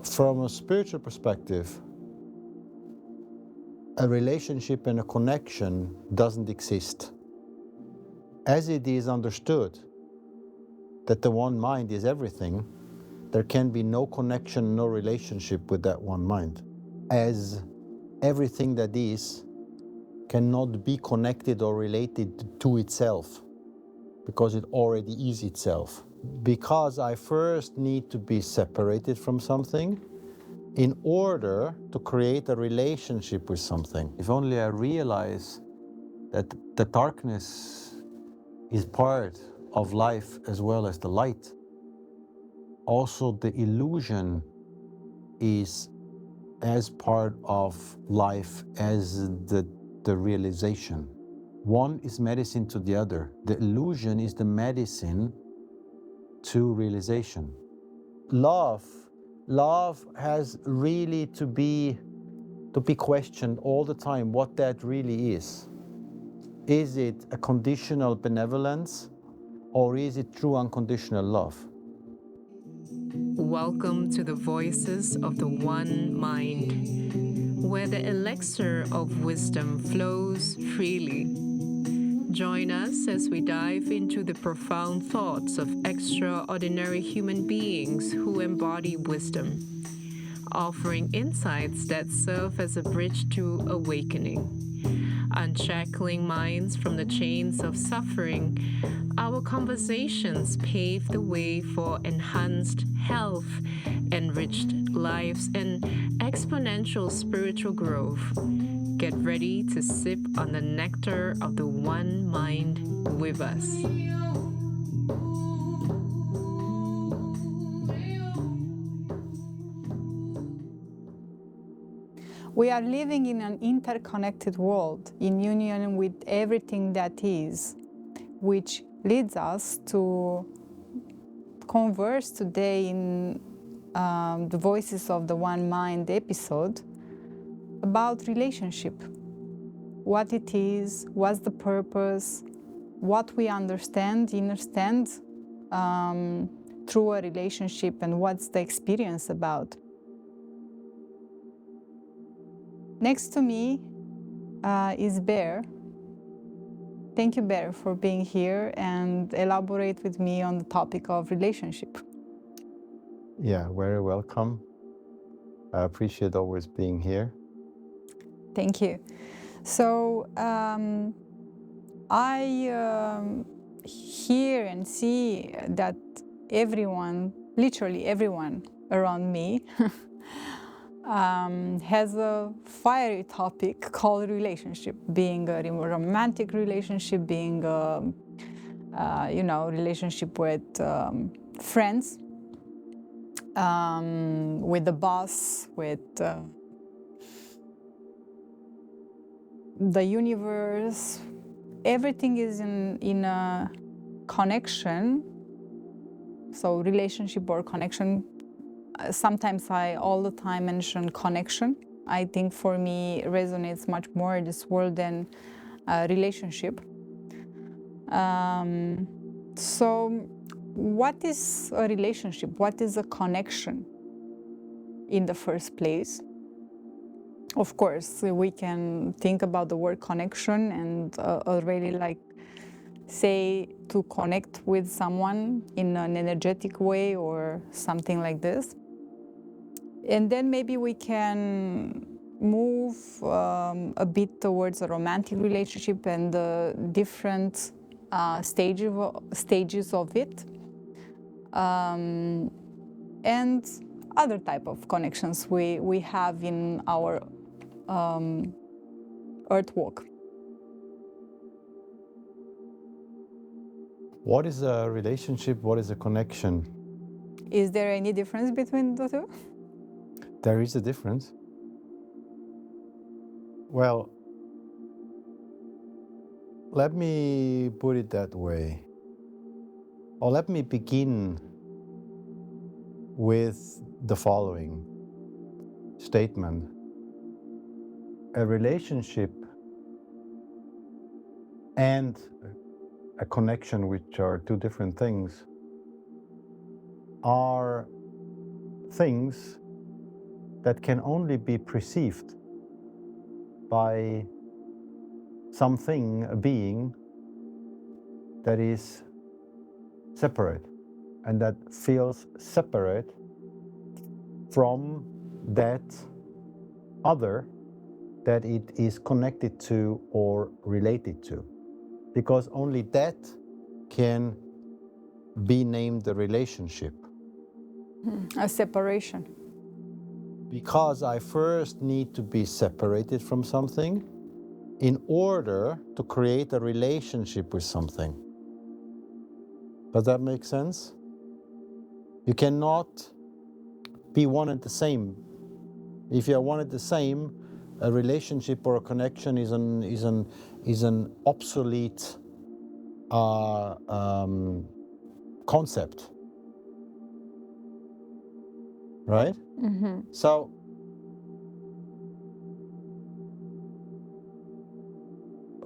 From a spiritual perspective, a relationship and a connection doesn't exist. As it is understood that the one mind is everything, there can be no connection, no relationship with that one mind. As everything that is cannot be connected or related to itself, because it already is itself. Because I first need to be separated from something in order to create a relationship with something. If only I realize that the darkness is part of life as well as the light. Also, the illusion is as part of life as the realization. One is medicine to the other. The illusion is the medicine to realization. Love has really to be questioned all the time what that really is. Is it a conditional benevolence or is it true unconditional love? Welcome to the Voices of the One Mind, where the elixir of wisdom flows freely. Join us as we dive into the profound thoughts of extraordinary human beings who embody wisdom, offering insights that serve as a bridge to awakening. Unshackling minds from the chains of suffering, our conversations pave the way for enhanced health, enriched lives, and exponential spiritual growth. Get ready to sip on the nectar of the one mind with us. We are living in an interconnected world in union with everything that is, which leads us to converse today in the Voices of the One Mind episode about relationship. What it is, what's the purpose, what we understand through a relationship, and what's the experience about. Next to me is Bear. Thank you, Bear, for being here and elaborate with me on the topic of relationship. Yeah, very welcome. I appreciate always being here. Thank you. So I hear and see that everyone, literally everyone around me, has a fiery topic called relationship, being a romantic relationship, being a relationship with friends, with the boss, with the universe. Everything is in a connection. So relationship or connection. Sometimes I all the time mention connection. I think for me resonates much more in this world than relationship. So what is a relationship? What is a connection in the first place? Of course, we can think about the word connection and already say to connect with someone in an energetic way or something like this. And then maybe we can move a bit towards a romantic relationship and the different stages of it, and other type of connections we have in our earth walk. What is a relationship? What is a connection? Is there any difference between the two? There is a difference. Well, let me put it that way. Or let me begin with the following statement. A relationship and a connection, which are two different things, are things that can only be perceived by something, a being that is separate and that feels separate from that other that it is connected to or related to. Because only that can be named the relationship. A separation. Because I first need to be separated from something in order to create a relationship with something. Does that make sense? You cannot be one and the same. If you are one and the same, a relationship or a connection is an obsolete concept, right? Mm-hmm. So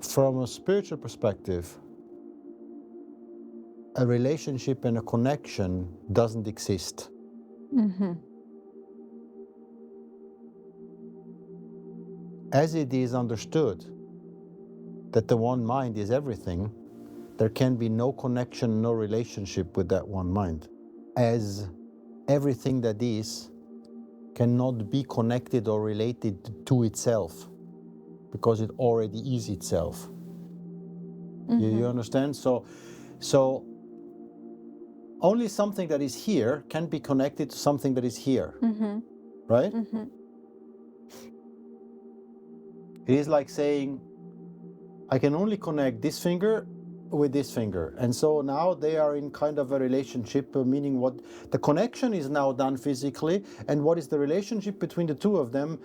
from a spiritual perspective, a relationship and a connection doesn't exist. Mm-hmm. As it is understood that the one mind is everything, there can be no connection, no relationship with that one mind. As everything that is cannot be connected or related to itself, because it already is itself. Mm-hmm. You understand? So only something that is here can be connected to something that is here, Mm-hmm. right? Mm-hmm. It is like saying, I can only connect this finger with this finger. And so now they are in kind of a relationship, meaning what the connection is now done physically, and what is the relationship between the two of them?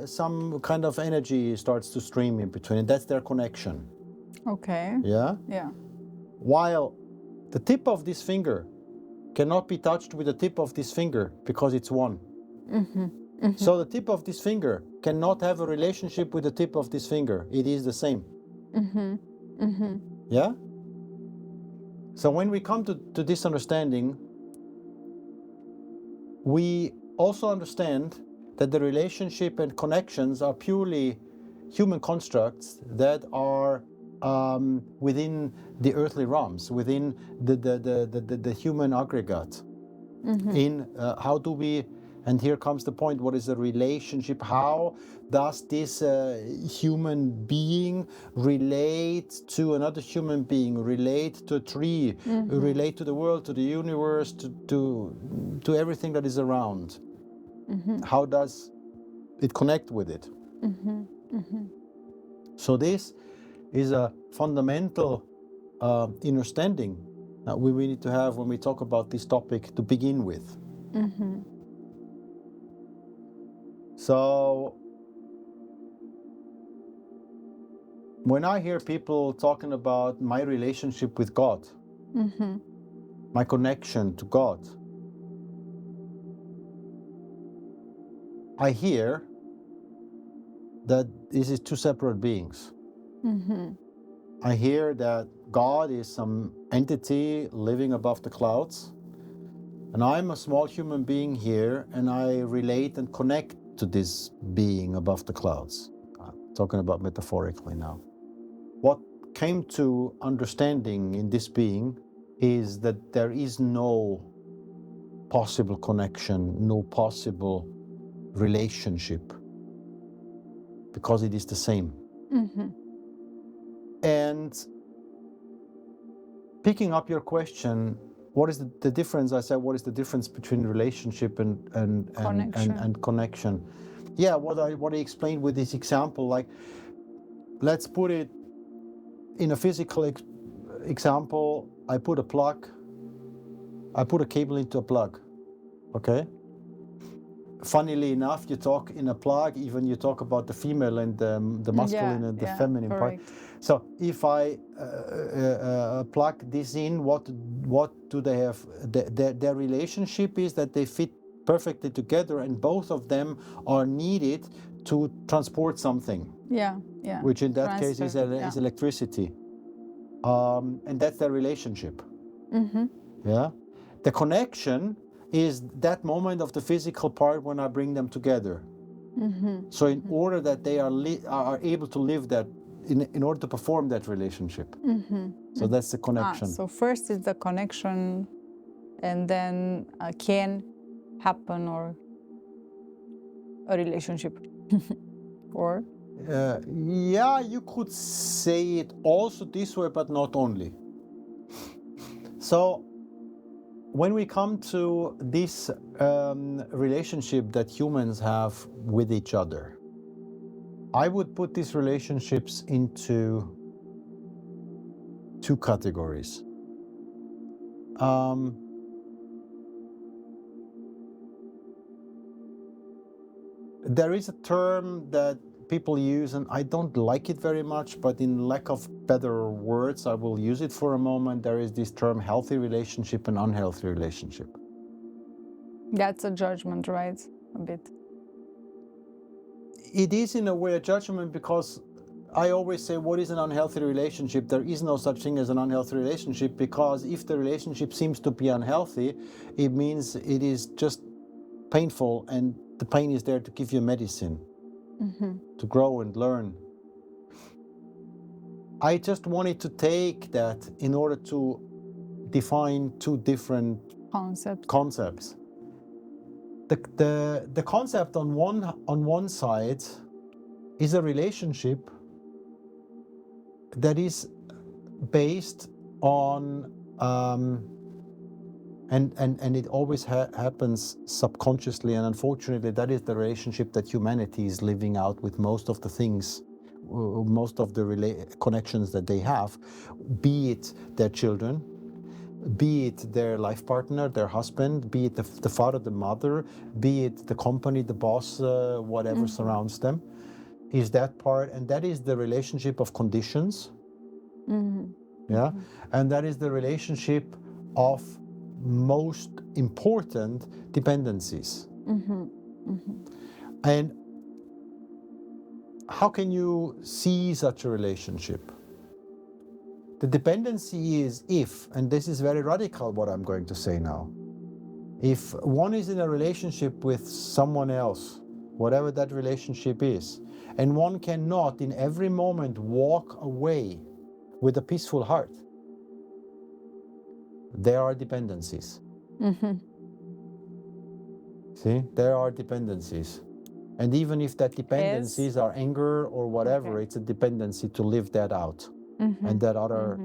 Some kind of energy starts to stream in between, and that's their connection. Okay. Yeah? Yeah. While the tip of this finger cannot be touched with the tip of this finger because it's one. Mm-hmm. Mm-hmm. So the tip of this finger cannot have a relationship with the tip of this finger. It is the same. Mm-hmm. Mm-hmm. Yeah? So when we come to this understanding, we also understand that the relationship and connections are purely human constructs that are within the earthly realms, within the human aggregate. Mm-hmm. In how do we, and here comes the point, what is the relationship? How does this human being relate to another human being, relate to a tree, Mm-hmm. relate to the world, to the universe, to everything that is around? Mm-hmm. How does it connect with it? Mm-hmm. Mm-hmm. So this is a fundamental understanding that we need to have when we talk about this topic to begin with. Mm-hmm. So when I hear people talking about my relationship with God, Mm-hmm. my connection to God, I hear that this is two separate beings. Mm-hmm. I hear that God is some entity living above the clouds, and I'm a small human being here, and I relate and connect to this being above the clouds. I'm talking about metaphorically now. What came to understanding in this being is that there is no possible connection, no possible relationship, because it is the same. Mm-hmm. And picking up your question, what is the difference? I said, what is the difference between relationship and connection? Yeah, what I explained with this example, like, let's put it in a physical example. I put a cable into a plug, okay? Funnily enough, you talk in a plug, even you talk about the female and the masculine and the feminine correct. part. So if I plug this in, what do they have? Their relationship is that they fit perfectly together, and both of them are needed to transport something. Yeah. Which in that case is Transfer, electricity, and that's their relationship. Mm-hmm. Yeah, the connection is that moment of the physical part when I bring them together. So in order that they are able to live that, in order to perform that relationship. So that's the connection. So first is the connection, and then can happen or a relationship. Or? Yeah, you could say it also this way, but not only. So when we come to this relationship that humans have with each other, I would put these relationships into two categories. There is a term that people use, and I don't like it very much, but in lack of better words, I will use it for a moment. There is this term healthy relationship and unhealthy relationship. That's a judgment, right? A bit. It is in a way a judgment, because I always say, what is an unhealthy relationship? There is no such thing as an unhealthy relationship, because if the relationship seems to be unhealthy, it means it is just painful, and the pain is there to give you medicine, to grow and learn. I just wanted to take that in order to define two different concepts. The concept on one side is a relationship that is based on and it always happens subconsciously, and unfortunately that is the relationship that humanity is living out with most of the things, most of the connections that they have, be it their children, be it their life partner, their husband, be it the father, the mother, be it the company, the boss, whatever surrounds them, is that part. And that is the relationship of conditions. Yeah. And that is the relationship of most important dependencies. And how can you see such a relationship? The dependency is if, and this is very radical what I'm going to say now, if one is in a relationship with someone else, whatever that relationship is, and one cannot in every moment walk away with a peaceful heart, there are dependencies. See, there are dependencies. And even if that dependencies are anger or whatever, it's a dependency to live that out. And that other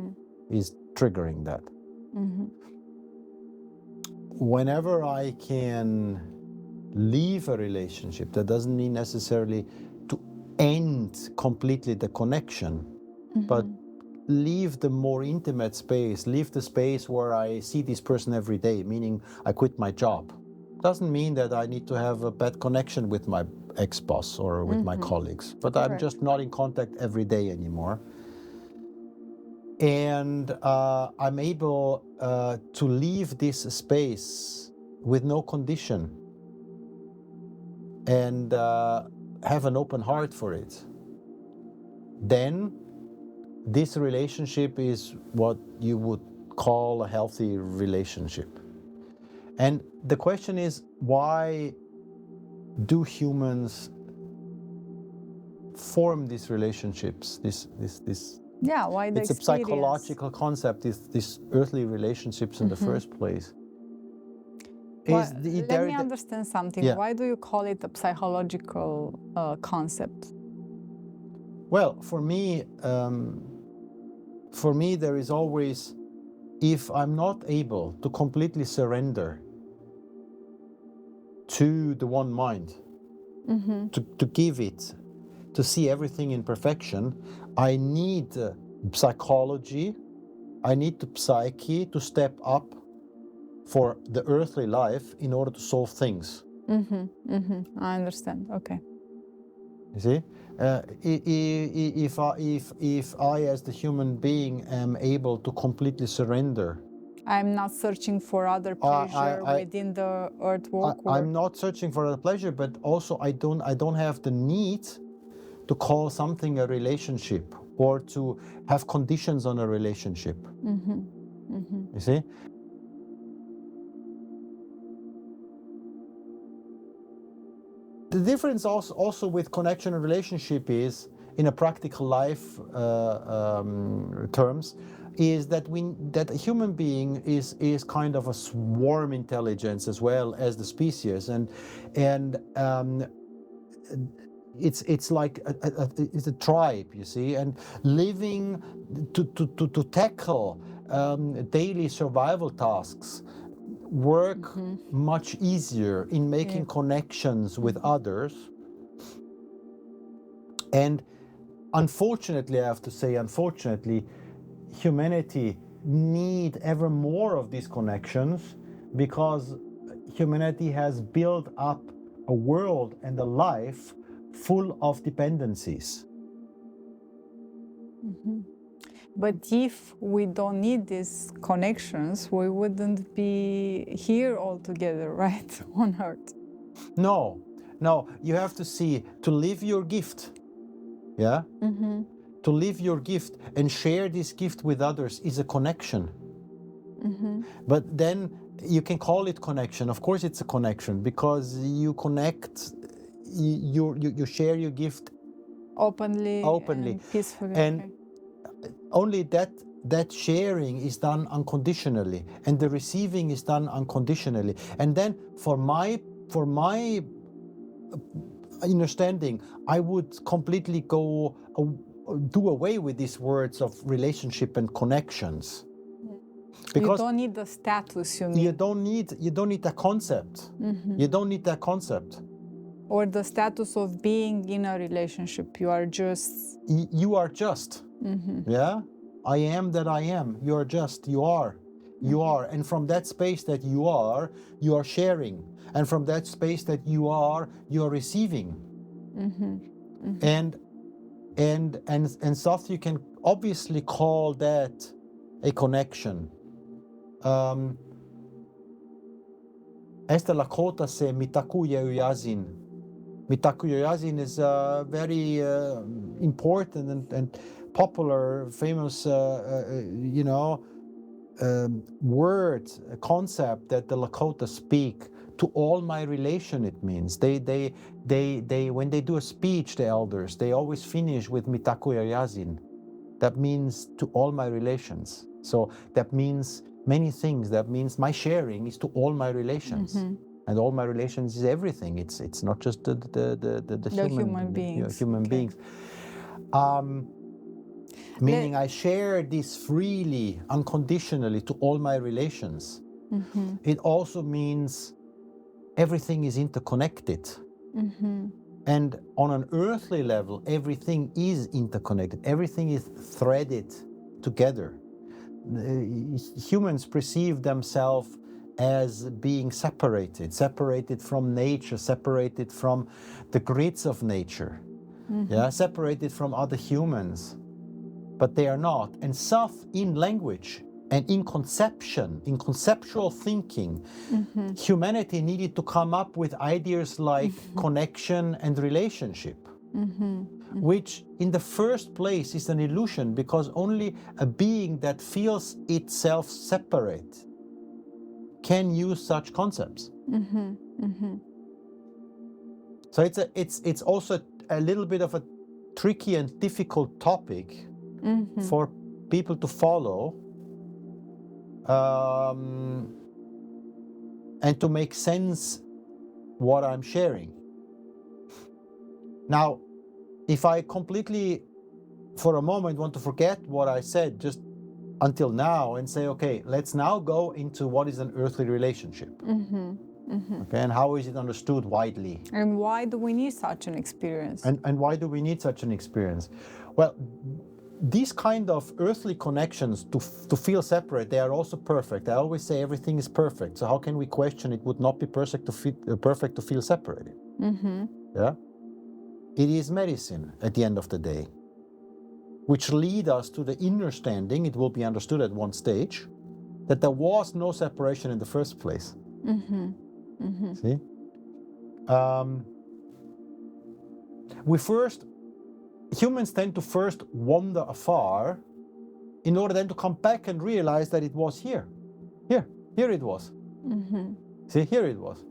is triggering that. Whenever I can leave a relationship, that doesn't mean necessarily to end completely the connection, but leave the more intimate space, leave the space where I see this person every day, meaning I quit my job. Doesn't mean that I need to have a bad connection with my ex-boss or with my colleagues, but I'm just not in contact every day anymore. And I'm able to leave this space with no condition and have an open heart for it. Then this relationship is what you would call a healthy relationship. And the question is, why do humans form these relationships? Why the it's a psychological concept, this earthly relationships in the first place. Let me understand something. Yeah. Why do you call it a psychological concept? Well, for me, there is always, if I'm not able to completely surrender to the one mind, to give it, to see everything in perfection, I need psychology, I need the psyche to step up for the earthly life in order to solve things. I understand. Okay. You see, if I as the human being am able to completely surrender, I'm not searching for other pleasure within the earth walk. I'm not searching for other pleasure, but also I don't have the need to call something a relationship or to have conditions on a relationship. You see? The difference also with connection and relationship is, in a practical life terms, is that a human being is kind of a swarm intelligence as well as the species, and it's like it's a tribe, you see, and living to tackle daily survival tasks, work much easier in making connections with others. And unfortunately, I have to say, unfortunately, humanity need ever more of these connections, because humanity has built up a world and a life full of dependencies. But if we don't need these connections, we wouldn't be here all together, right, on Earth. No, you have to see, to live your gift, yeah? To live your gift and share this gift with others is a connection. But then you can call it connection. Of course it's a connection, because you connect, you share your gift Openly and peacefully. And only that sharing is done unconditionally, and the receiving is done unconditionally. And then for my understanding, I would completely do away with these words of relationship and connections. Because you don't need the status, you mean? You don't need that concept. You don't need that concept. Or the status of being in a relationship. You are just. You are just. Yeah? I am that I am. You are just. You are. You are. And from that space that you are sharing. And from that space that you are receiving. And thus you can obviously call that a connection. Esta Lakota se mitakuye uyazin. Mitakuye uyazin is a very important and popular, famous, word, a concept that the Lakota speak. To all my relation, it means. They when they do a speech, the elders, they always finish with mitakuye uyazin. That means to all my relations. So that means many things. That means my sharing is to all my relations, and all my relations is everything. It's not just the human beings. Human beings. Meaning I share this freely, unconditionally to all my relations. It also means everything is interconnected. And on an earthly level, everything is interconnected. Everything is threaded together. Humans perceive themselves as being separated from nature, separated from the grids of nature, separated from other humans. But they are not. And thus, in language and in conception, in conceptual thinking, humanity needed to come up with ideas like connection and relationship, which in the first place is an illusion, because only a being that feels itself separate can use such concepts. So it's also a little bit of a tricky and difficult topic for people to follow, and to make sense what I'm sharing. Now, if I completely, for a moment, want to forget what I said just until now and say, okay, let's now go into what is an earthly relationship. Okay, and how is it understood widely? And why do we need such an experience? And why do we need such an experience? Well, these kind of earthly connections to feel separate, they are also perfect. I always say everything is perfect. So how can we question it would not be perfect to feel separated? Yeah, it is medicine at the end of the day, which lead us to the understanding. It will be understood at one stage that there was no separation in the first place. See, humans tend to first wander afar in order then to come back and realize that it was here it was. See, here it was.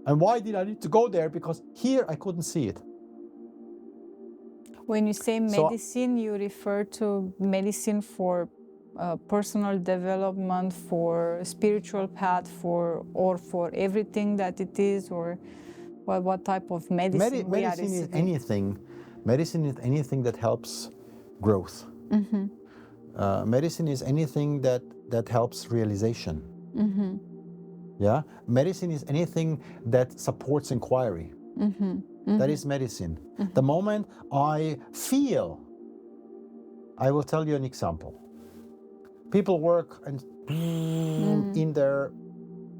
And why did I need to go there? Because here I couldn't see it. When you say medicine, you refer to medicine for personal development, for spiritual path, or for everything that it is, or what type of medicine we are Medicine is receiving? anything. Medicine is anything that helps growth. Medicine is anything that helps realization. Yeah, medicine is anything that supports inquiry. That is medicine. The moment I feel, I will tell you an example. People work and in their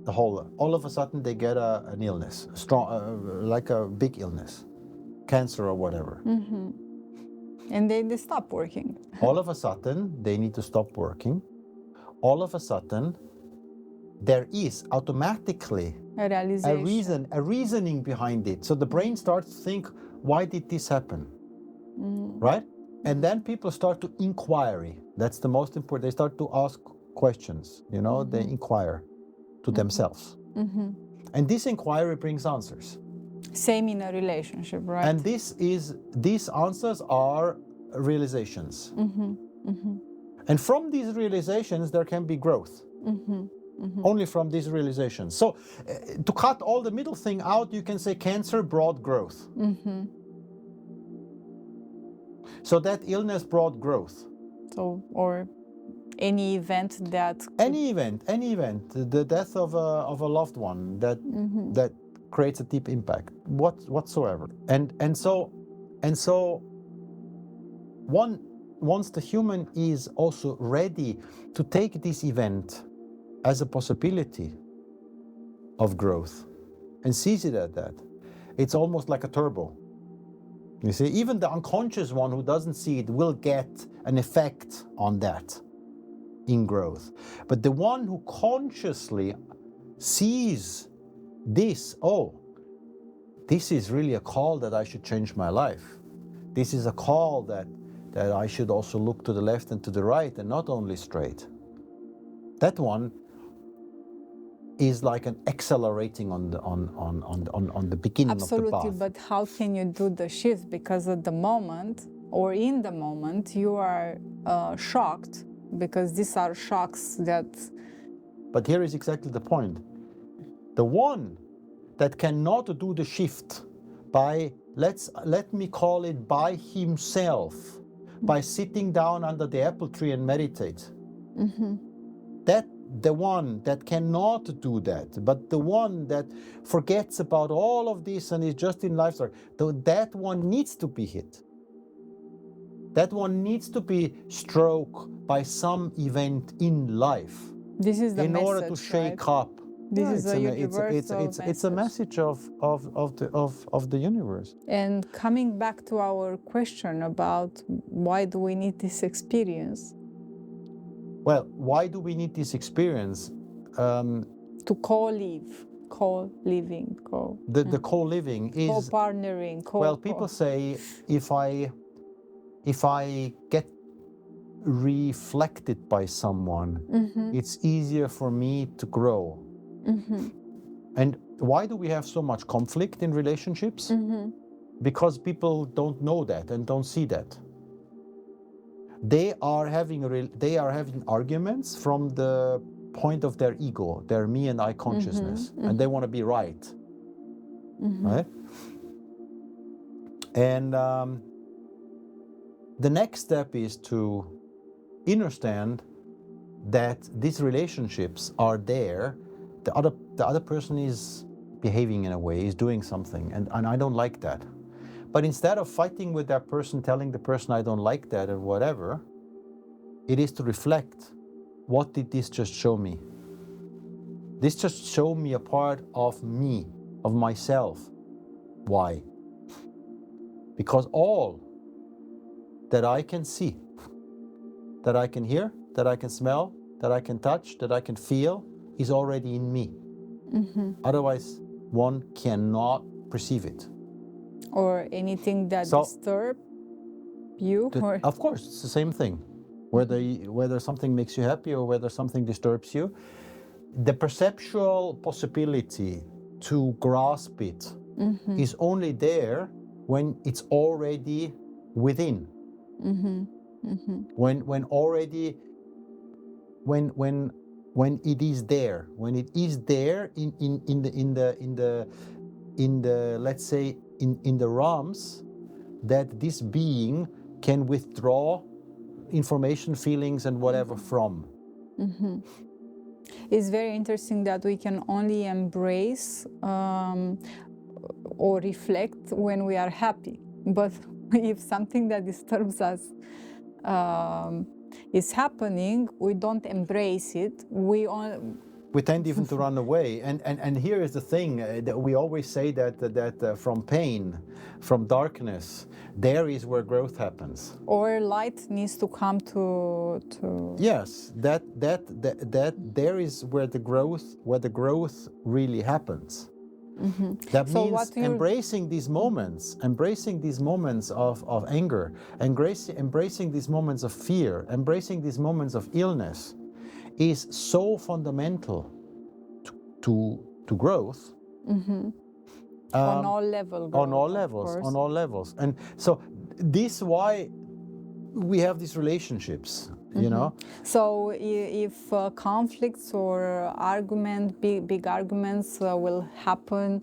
the whole. All of a sudden they get an illness, strong, like a big illness, cancer or whatever. And they stop working. All of a sudden they need to stop working. All of a sudden there is automatically A realization. a reasoning behind it. So the brain starts to think, why did this happen? Right? And then people start to inquiry. That's the most important. They start to ask questions, you know, they inquire to themselves. And this inquiry brings answers. Same in a relationship, right? And these answers are realizations. And from these realizations, there can be growth. Only from these realizations. So to cut all the middle thing out, you can say cancer brought growth. So that illness brought growth. So, or any event that Any event, the death of a loved one that creates a deep impact, whatsoever. And so once the human is also ready to take this event as a possibility of growth and sees it at that, it's almost like a turbo. You see, even the unconscious one who doesn't see it will get an effect on that in growth. But the one who consciously sees this, oh, this is really a call that I should change my life. This is a call that I should also look to the left and to the right and not only straight. That one is like an accelerating on the beginning absolutely, of the path. but how can you do the shift? Because at the moment, or in the moment, you are shocked, because these are shocks that... But here is exactly the point. The one that cannot do the shift by, let me call it, by himself, by sitting down under the apple tree and meditate, that the one that cannot do that, but the one that forgets about all of this and is just in lifestyle, that one needs to be hit. That one needs to be struck by some event in life. This is the in message, order to shake right? up. This is a universal it's a message of the universe. And coming back to our question about why do we need this experience? Well, why do we need this experience? To co-live, co-living, the co-living is co-partnering. Well, people say if I get reflected by someone, it's easier for me to grow. And why do we have so much conflict in relationships? Because people don't know that and don't see that. They are having arguments from the point of their ego, their me and I consciousness, and they want to be right. Right? And the next step is to understand that these relationships are there. The other person is behaving in a way, is doing something, and I don't like that. But instead of fighting with that person, telling the person I don't like that or whatever, it is to reflect, what did this just show me? This just showed me a part of me, of myself. Why? Because all that I can see, that I can hear, that I can smell, that I can touch, that I can feel, is already in me. Otherwise, one cannot perceive it. Or anything that disturbs you? Of course, it's the same thing. Whether something makes you happy or whether something disturbs you, the perceptual possibility to grasp it is only there when it's already within. When already when it is there, when it is there in the let's say in the realms that this being can withdraw information, feelings, and whatever from. It's very interesting that we can only embrace or reflect when we are happy. But if something that disturbs us is happening, we don't embrace it. We tend even to run away. And here is the thing, that we always say that from pain, from darkness, there is where growth happens. Or light needs to come to Yes, that there is where the growth really happens. That So means embracing these moments of anger, embracing these moments of fear, embracing these moments of illness is so fundamental to growth. on all levels. On all levels. And so this is why we have these relationships, you know. So if conflicts or big arguments will happen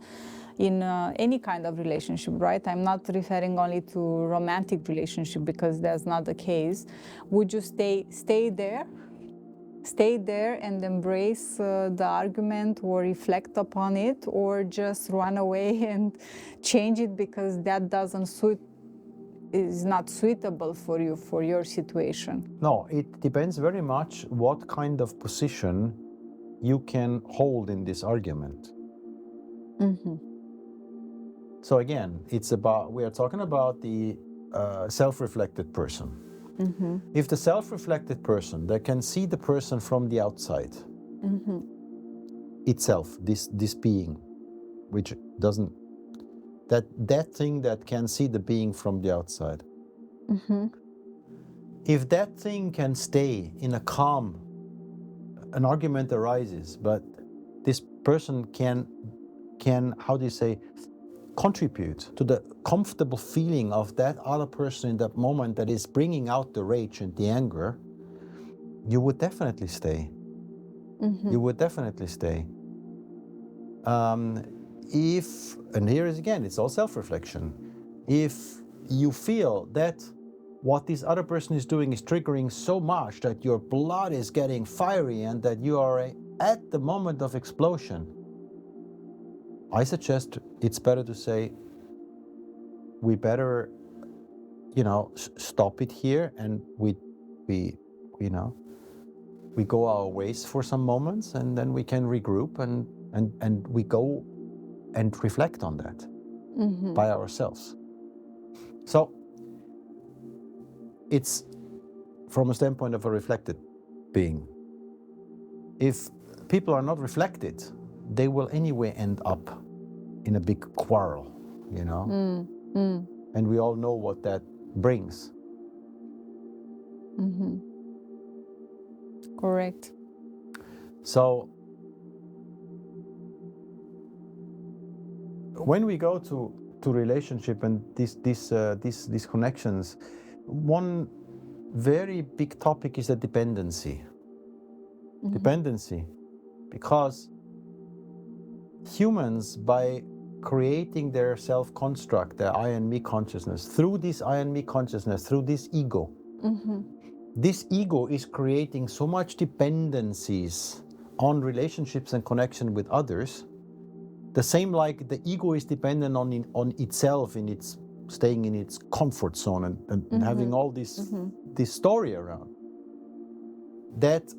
in any kind of relationship, right? I'm not referring only to romantic relationship, because that's not the case. Would you stay there and embrace the argument or reflect upon it, or just run away and change it because that is not suitable for you, for your situation? No, it depends very much what kind of position you can hold in this argument. So again, we are talking about the self-reflected person. If the self-reflected person that can see the person from the outside itself, this being, which doesn't, that thing that can see the being from the outside, if that thing can stay in a calm, an argument arises, but this person can how do you say, contribute to the comfortable feeling of that other person in that moment that is bringing out the rage and the anger, you would definitely stay. You would definitely stay. If, and here is again, it's all self-reflection. If you feel that what this other person is doing is triggering so much that your blood is getting fiery and that you are at the moment of explosion, I suggest it's better to say, we better, stop it here, and we go our ways for some moments, and then we can regroup and we go and reflect on that by ourselves. So it's from a standpoint of a reflected being. If people are not reflected, they will anyway end up in a big quarrel, and we all know what that brings. Correct. So when we go to relationship and these connections, one very big topic is the dependency. Dependency, because humans, by creating their self-construct, their I and me consciousness, through this I and me consciousness, through this ego, this ego is creating so much dependencies on relationships and connection with others, the same like the ego is dependent on itself, in its staying in its comfort zone and having all this story around that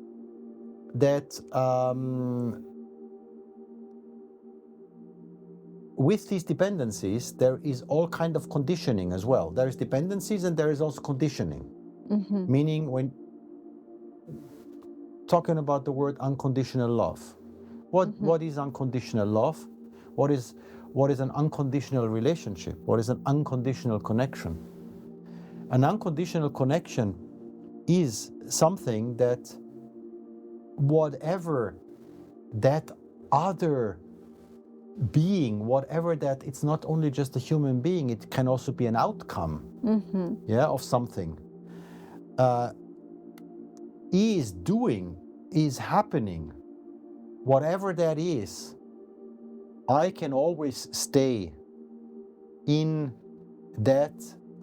with these dependencies, there is all kind of conditioning as well. There is dependencies and there is also conditioning. Meaning, when talking about the word unconditional love, what is unconditional love? What is an unconditional relationship? What is an unconditional connection? An unconditional connection is something that whatever that other being, whatever that, it's not only just a human being, it can also be an outcome, of something, is doing, is happening, whatever that is, I can always stay in that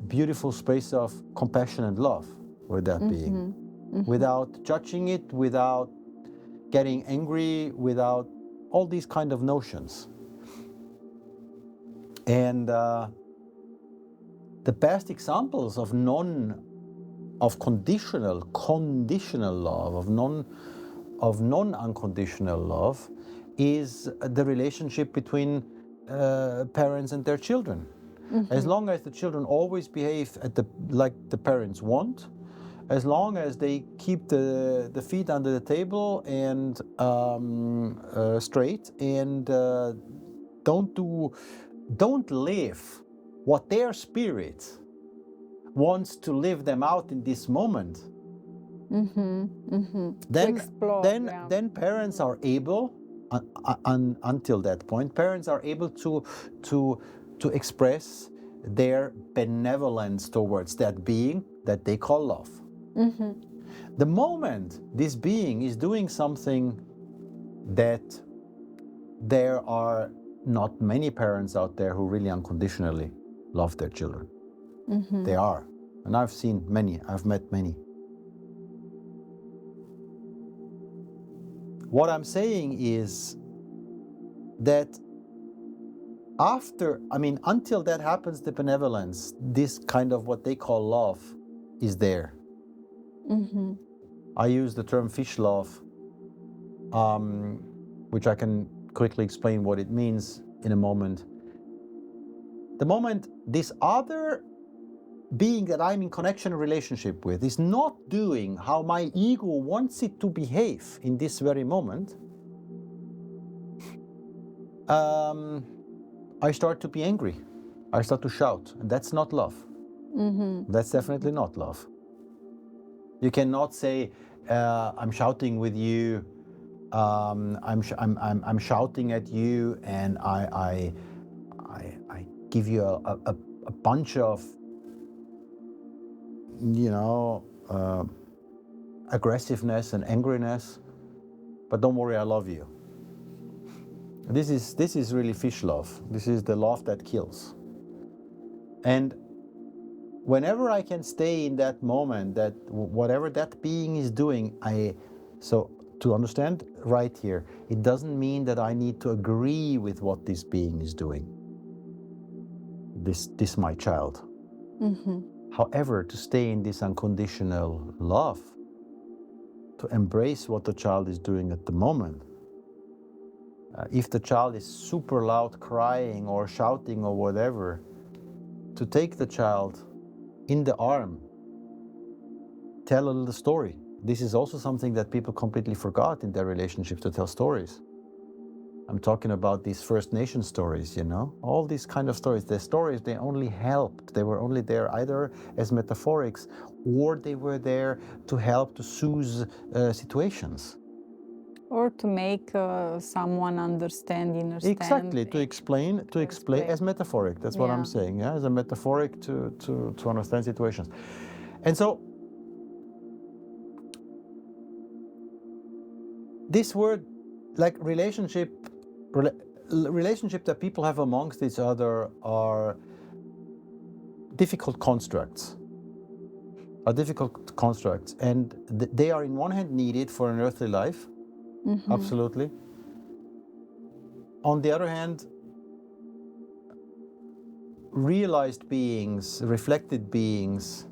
beautiful space of compassion and love with that being, without judging it, without getting angry, without all these kind of notions. And the best examples of conditional love, of non-unconditional love, is the relationship between parents and their children. As long as the children always behave like the parents want, as long as they keep the feet under the table and straight, and don't live what their spirit wants to live them out in this moment, then parents are able, until that point, parents are able to express their benevolence towards that being that they call love. The moment this being is doing something that there are not many parents out there who really unconditionally love their children. They are. And I've seen many, I've met many. What I'm saying is that until that happens, the benevolence, this kind of what they call love, is there. I use the term fish love, which I can quickly explain what it means in a moment. The moment this other being that I'm in connection and relationship with is not doing how my ego wants it to behave in this very moment, I start to be angry. I start to shout, and that's not love. That's definitely not love. You cannot say, I'm shouting with you, I'm shouting at you, and I give you a bunch of aggressiveness and angriness, but don't worry, I love you. This is really fish love. This is the love that kills. And whenever I can stay in that moment, that whatever that being is doing, so to understand right here, it doesn't mean that I need to agree with what this being is doing. This my child. However, to stay in this unconditional love, to embrace what the child is doing at the moment. If the child is super loud crying or shouting or whatever, to take the child in the arm, tell a little story. This is also something that people completely forgot in their relationships, to tell stories. I'm talking about these First Nation stories, all these kind of stories. The stories, they only helped. They were only there either as metaphorics, or they were there to help to soothe situations. Or to make someone understand. Exactly, to explain as metaphoric. That's what I'm saying, as a metaphoric to understand situations. And so, this word, like relationship that people have amongst each other, are difficult constructs. And they are in one hand needed for an earthly life, absolutely. On the other hand, realized beings, reflected beings,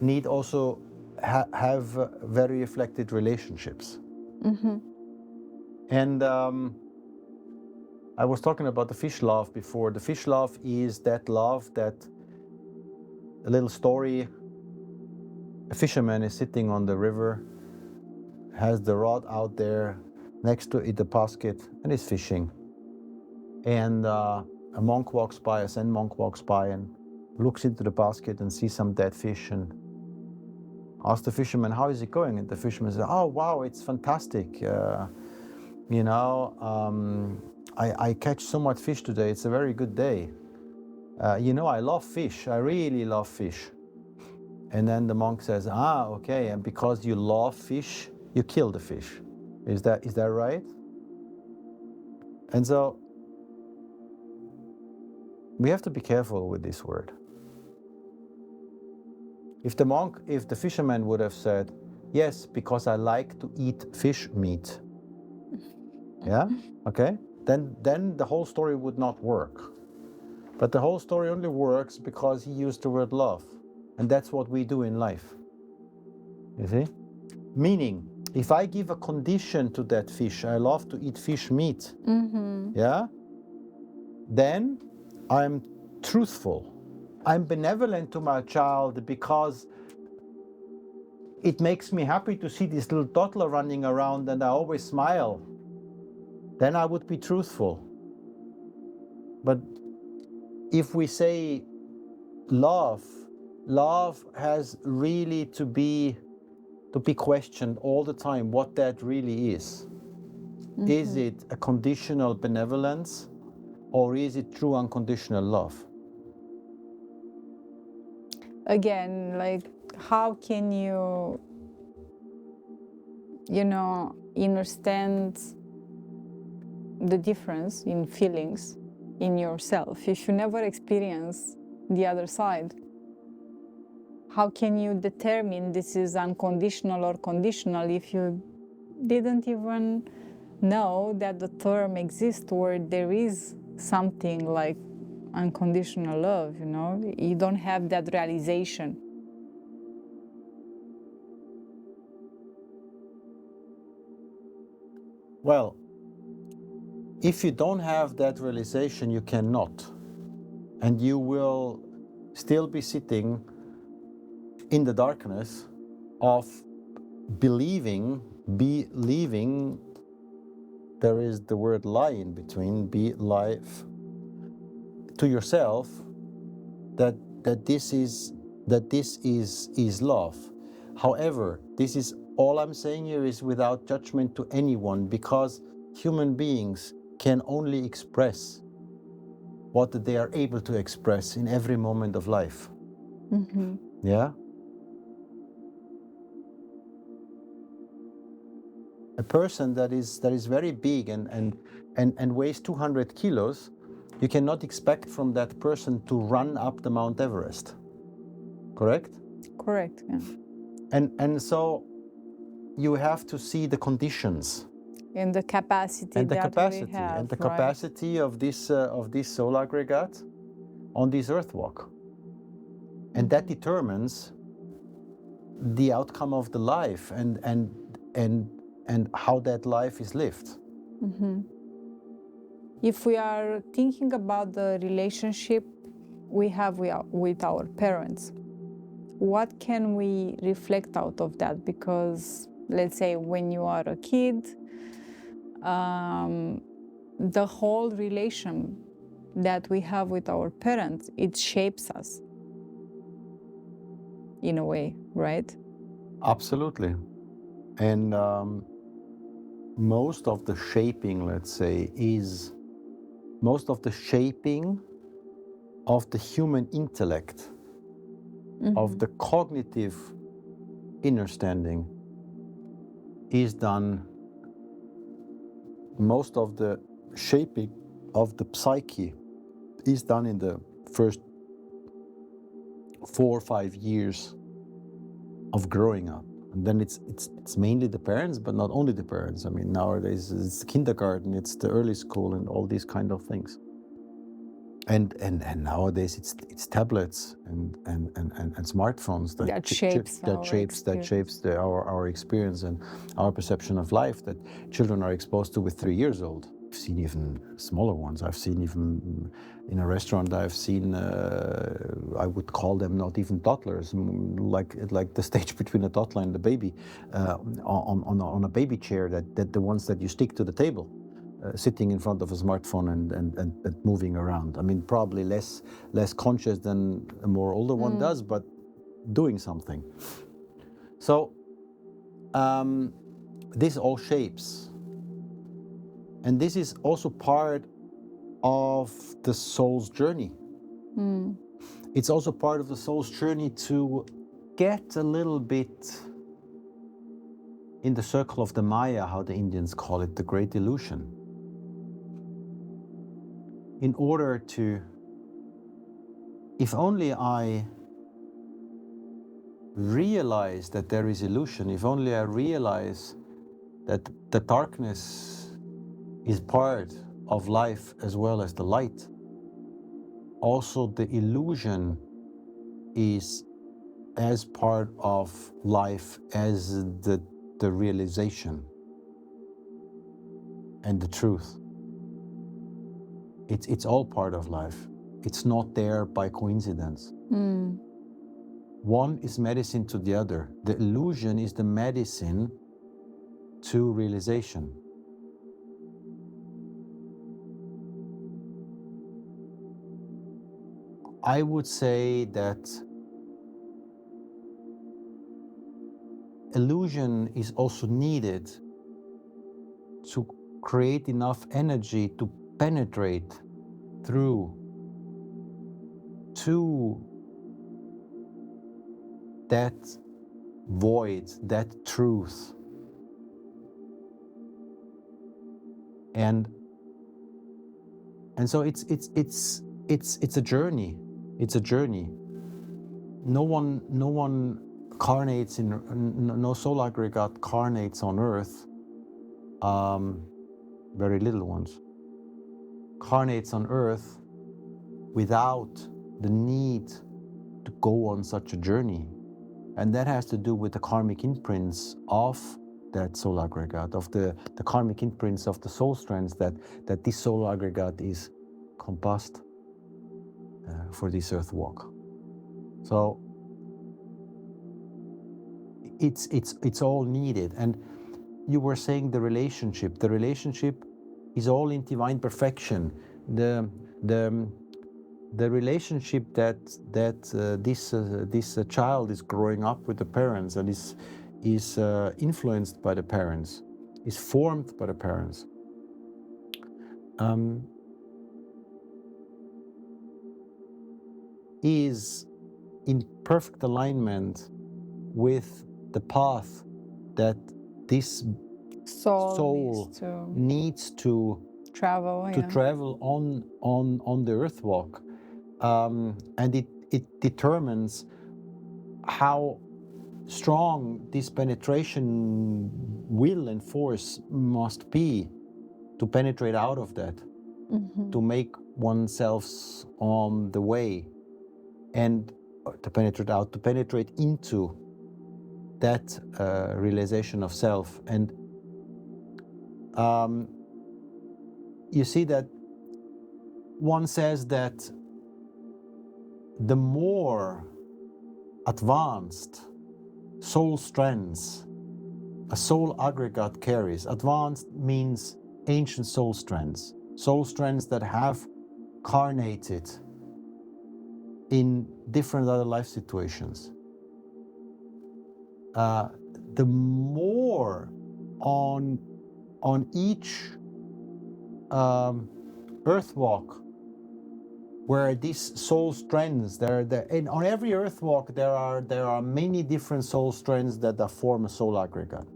need also have very reflected relationships. And I was talking about the fish love before. The fish love is that love that, a little story, a fisherman is sitting on the river, has the rod out there, next to it the basket, and is fishing. And a monk walks by, a Zen monk walks by, and looks into the basket and sees some dead fish, and asks the fisherman, how is it going? And the fisherman says, oh wow, it's fantastic. I catch so much fish today. It's a very good day. I love fish. I really love fish. And then the monk says, okay, and because you love fish, you kill the fish. Is that right? And so we have to be careful with this word. If the fisherman would have said, yes, because I like to eat fish meat, yeah, okay, then the whole story would not work. But the whole story only works because he used the word love. And that's what we do in life. You see? Meaning, if I give a condition to that fish, I love to eat fish meat, yeah, then I'm truthful. I'm benevolent to my child because it makes me happy to see this little toddler running around and I always smile. Then I would be truthful. But if we say love has really to be questioned all the time what that really is. Is it a conditional benevolence or is it true unconditional love? Again, like, how can you understand the difference in feelings in yourself if you never experience the other side? How can you determine this is unconditional or conditional if you didn't even know that the term exists or there is something like unconditional love, You don't have that realization. Well, if you don't have that realization, you cannot. And you will still be sitting in the darkness of believing, there is the word lie in between, life to yourself, that this is love. However, this is all I'm saying here is without judgment to anyone, because human beings can only express what they are able to express in every moment of life. Yeah? A person that is very big and weighs 200 kilos, you cannot expect from that person to run up the Mount Everest. Correct? Correct, yeah. And so you have to see the conditions And the capacity and the that capacity we have, and the right? capacity of this soul aggregate on this earth walk. And that determines the outcome of the life and how that life is lived. If we are thinking about the relationship we have with our parents, what can we reflect out of that? Because let's say when you are a kid, the whole relation that we have with our parents, it shapes us in a way, right? Absolutely. And most of the shaping, let's say, most of the shaping of the human intellect, of the cognitive understanding, is done. Most of the shaping of the psyche is done in the first 4 or 5 years of growing up. And then it's mainly the parents, but not only the parents. I mean, nowadays it's kindergarten, it's the early school, and all these kind of things. And nowadays it's tablets and smartphones that shapes our experience and our perception of life that children are exposed to with 3 years old. I've seen even smaller ones. I've seen even in a restaurant. I've seen I would call them not even toddlers, like the stage between a toddler and the baby, on a baby chair. That the ones that you stick to the table. Sitting in front of a smartphone and moving around. I mean, probably less conscious than a more older one does, but doing something. So this all shapes. And this is also part of the soul's journey. It's also part of the soul's journey to get a little bit in the circle of the Maya, how the Indians call it, the great illusion. In order to, if only I realize that there is illusion, if only I realize that the darkness is part of life as well as the light, also the illusion is as part of life as the realization and the truth. It's all part of life. It's not there by coincidence. One is medicine to the other. The illusion is the medicine to realization. I would say that illusion is also needed to create enough energy to penetrate through to that void, that truth. And so it's a journey. It's a journey. No one carnates in, no soul aggregate carnates on earth, very little ones, carnates on earth without the need to go on such a journey. And that has to do with the karmic imprints of that soul aggregate, of the karmic imprints of the soul strands that this soul aggregate is composed for this earth walk. So it's all needed. And you were saying the relationship is all in divine perfection. The relationship that this child is growing up with the parents and is influenced by the parents, is formed by the parents, is in perfect alignment with the path that this soul needs to travel on the earth walk, and it determines how strong this penetration will and force must be to penetrate out of that, to make oneself on the way, and to penetrate into that realization of self. And you see that one says that the more advanced soul strands a soul aggregate carries, advanced means ancient soul strands that have carnated in different other life situations, the more on each earth walk where these soul strands, and on every earth walk there are many different soul strands that form a soul aggregate.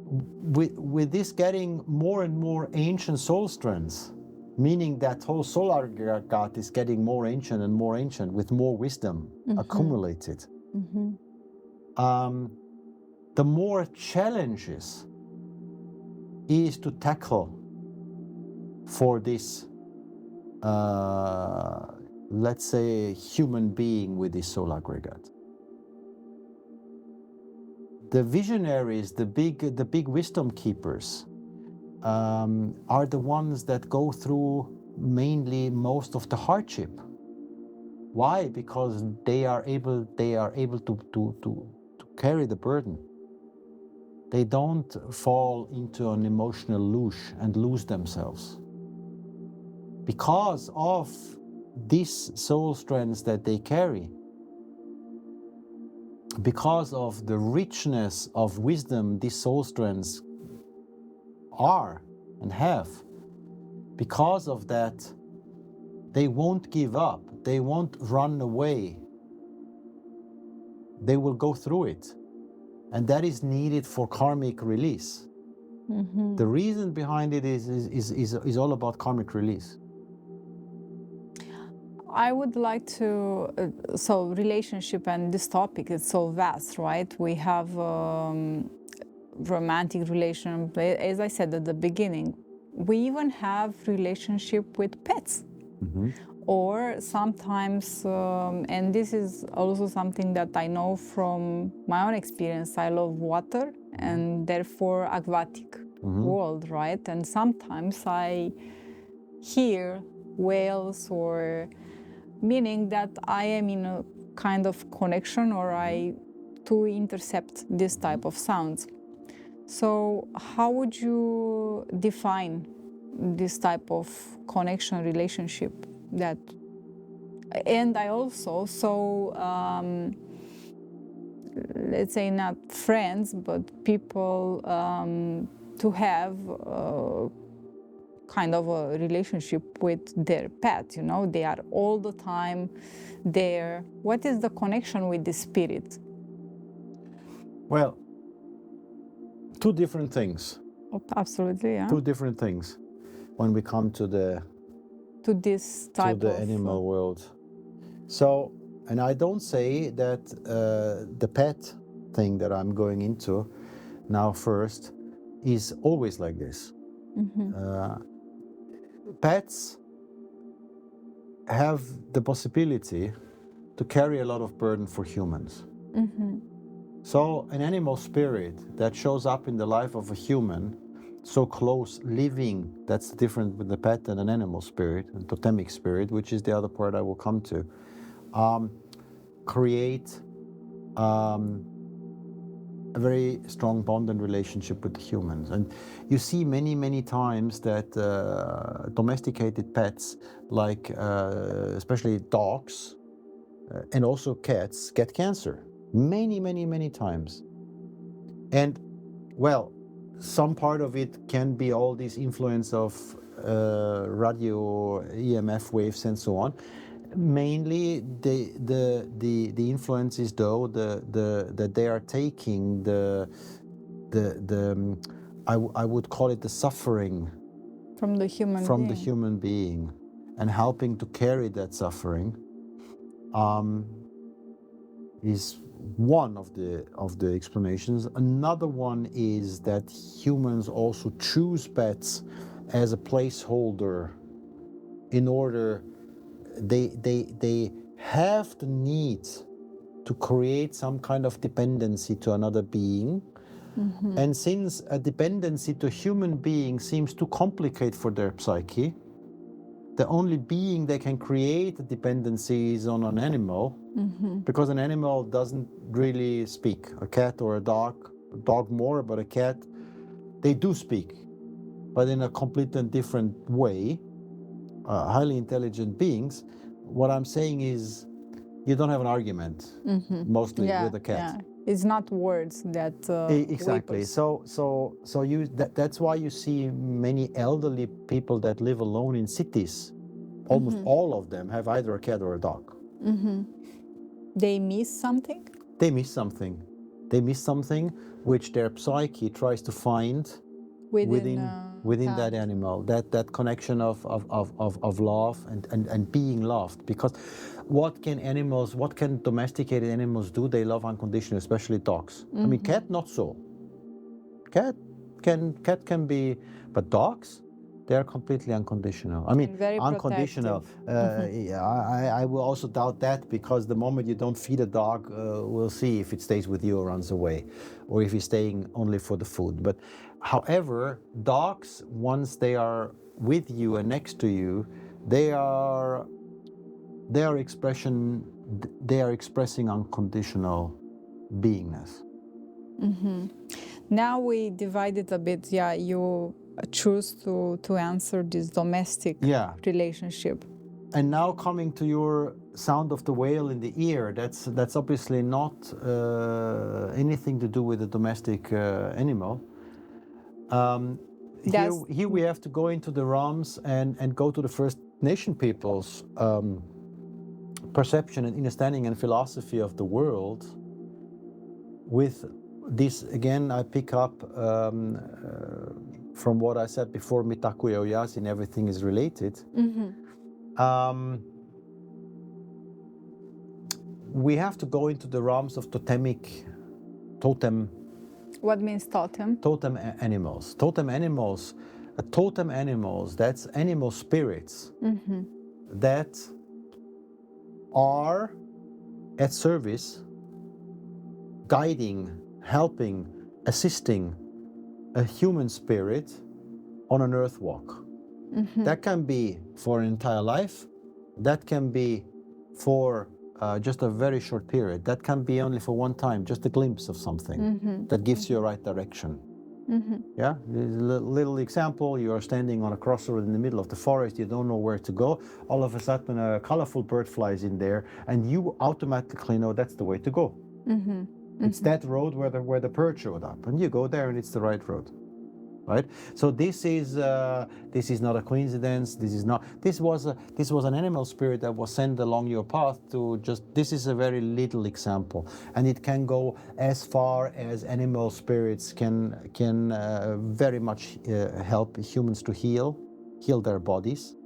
With this getting more and more ancient soul strands, meaning that whole soul aggregate is getting more ancient and more ancient with more wisdom accumulated, the more challenges is to tackle for this, let's say, human being with this soul aggregate. The visionaries, the big wisdom keepers, are the ones that go through mainly most of the hardship. Why? Because they are able to carry the burden. They don't fall into an emotional luge and lose themselves. Because of these soul strands that they carry, because of the richness of wisdom these soul strands are and have. Because of that, they won't give up. They won't run away. They will go through it. And that is needed for karmic release. Mm-hmm. The reason behind it is all about karmic release. I would like to, so relationship and this topic is so vast, right? We have romantic relationship, as I said at the beginning. We even have relationship with pets. Mm-hmm. Or sometimes, and this is also something that I know from my own experience, I love water and therefore aquatic world, right? And sometimes I hear whales, or meaning that I am in a kind of connection, or I to intercept this type of sounds. So how would you define this type of connection relationship that? And I also saw, let's say not friends, but people to have kind of a relationship with their pet, you know, they are all the time there. What is the connection with the spirit? Well, two different things. Oh, absolutely, yeah. Two different things when we come to this type the of animal world. So, and I don't say that the pet thing that I'm going into now first is always like this. Pets have the possibility to carry a lot of burden for humans. So an animal spirit that shows up in the life of a human, so close, living, that's different with the pet and an animal spirit, a totemic spirit, which is the other part I will come to, create a very strong bond and relationship with the humans. And you see many, many times that domesticated pets, like especially dogs and also cats, get cancer. Many, many, many times. And well, some part of it can be all this influence of radio EMF waves and so on. Mainly the influence is though that they are taking I would call it the suffering from the human being and helping to carry that suffering is one of the explanations. Another one is that humans also choose pets as a placeholder in order they have the need to create some kind of dependency to another being. And since a dependency to a human being seems too complicated for their psyche, the only being they can create a dependency is on an animal, because an animal doesn't really speak. A cat or a dog more, but a cat, they do speak, but in a completely different way. Highly intelligent beings. What I'm saying is, you don't have an argument mostly with a cat. Yeah. It's not words that exactly. So that's why you see many elderly people that live alone in cities. Almost all of them have either a cat or a dog. They miss something. They miss something. They miss something which their psyche tries to find within that animal, that connection of love and being loved. Because what can domesticated animals do? They love unconditionally, especially dogs. I mean, cat not so. Cat can be, but dogs, they are completely unconditional. I mean, very unconditional. I will also doubt that, because the moment you don't feed a dog, we'll see if it stays with you or runs away, or if it's staying only for the food. But however, dogs, once they are with you and next to you, they are expressing unconditional beingness. Now we divide it a bit. Yeah, you choose to answer this domestic relationship. And now coming to your sound of the whale in the ear, that's obviously not anything to do with a domestic animal. here we have to go into the realms and go to the First Nation peoples' perception and understanding and philosophy of the world. With this, again, I pick up from what I said before, Mitaku Yasin, everything is related. We have to go into the realms of totem. What means totem? Totem animals. Totem animals, that's animal spirits that are at service, guiding, helping, assisting a human spirit on an earth walk. That can be for an entire life. That can be for just a very short period. That can be only for one time, just a glimpse of something that gives you a right direction. Yeah, little example, you are standing on a crossroad in the middle of the forest, you don't know where to go, all of a sudden a colorful bird flies in there and you automatically know that's the way to go. It's that road where the bird showed up, and you go there and it's the right road. Right, so this is not a coincidence. This was an animal spirit that was sent along your path to just. This is a very little example, and it can go as far as animal spirits can very much help humans to heal their bodies,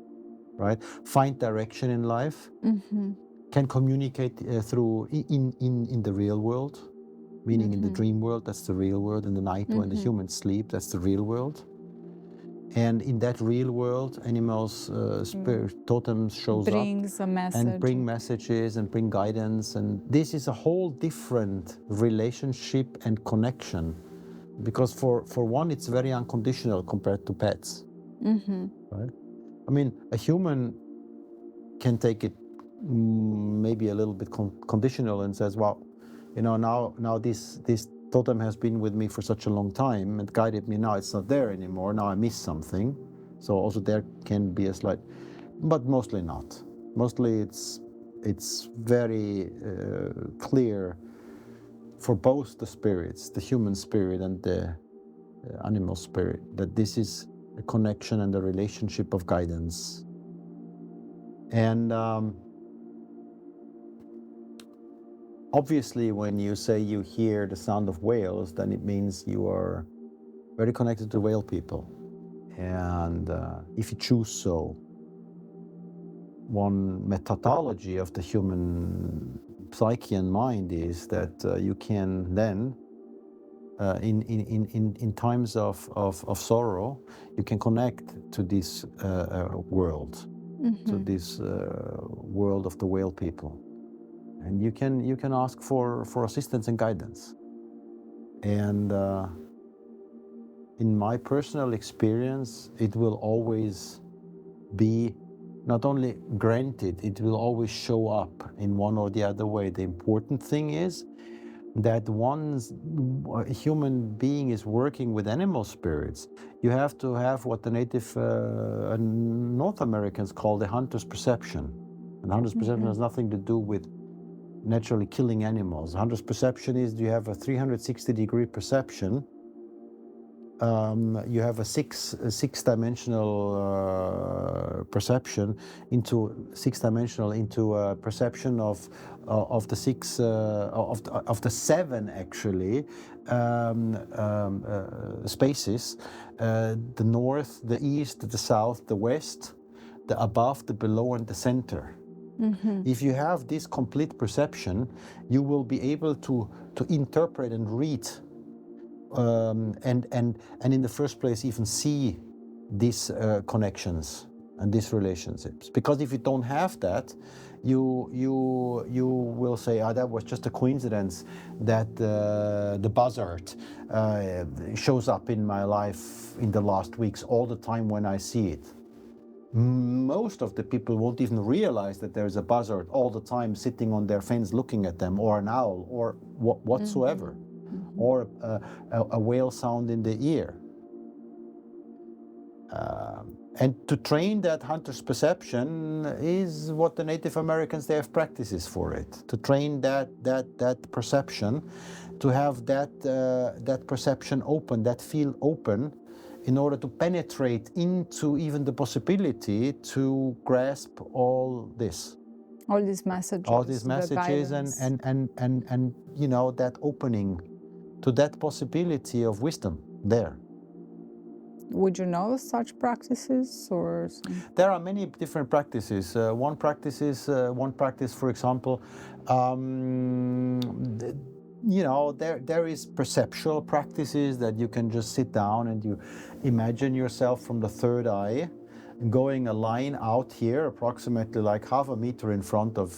right? Find direction in life. Can communicate through in the real world. Meaning in the dream world, that's the real world. In the night when the humans sleep, that's the real world. And in that real world, animals, spirit, totems shows brings up a message. And bring messages and bring guidance. And this is a whole different relationship and connection. Because for one, it's very unconditional compared to pets. Right? I mean, a human can take it maybe a little bit conditional and says, well, you know, now this totem has been with me for such a long time and guided me. Now it's not there anymore. Now I miss something. So also there can be a slight, but mostly not. Mostly it's very clear for both the spirits, the human spirit and the animal spirit, that this is a connection and a relationship of guidance. And obviously, when you say you hear the sound of whales, then it means you are very connected to whale people. And if you choose so, one methodology of the human psyche and mind is that you can then, in times of sorrow, you can connect to this world, to this world of the whale people. And you can ask for assistance and guidance. And in my personal experience, it will always be not only granted, it will always show up in one or the other way. The important thing is that once a human being is working with animal spirits, you have to have what the native North Americans call the hunter's perception. And hunter's perception has nothing to do with naturally killing animals. Hunter's perception is you have a 360-degree perception. You have a six-dimensional perception into a perception of the six of the seven actually spaces: the north, the east, the south, the west, the above, the below, and the center. If you have this complete perception, you will be able to interpret and read, and in the first place even see these connections and these relationships. Because if you don't have that, you will say, that was just a coincidence that the buzzard shows up in my life in the last weeks all the time when I see it. Most of the people won't even realize that there's a buzzard all the time sitting on their fence looking at them, or an owl, or whatsoever, or a whale sound in the ear. And to train that hunter's perception is what the Native Americans, they have practices for it. To train that perception, to have that perception open, that field open, in order to penetrate into even the possibility to grasp all this. All these messages. All these the messages guidance. and you know, that opening to that possibility of wisdom there. Would you know such practices or? There are many different practices. One practice, for example, you know, there is perceptual practices that you can just sit down and you imagine yourself from the third eye, going a line out here, approximately like half a meter in front of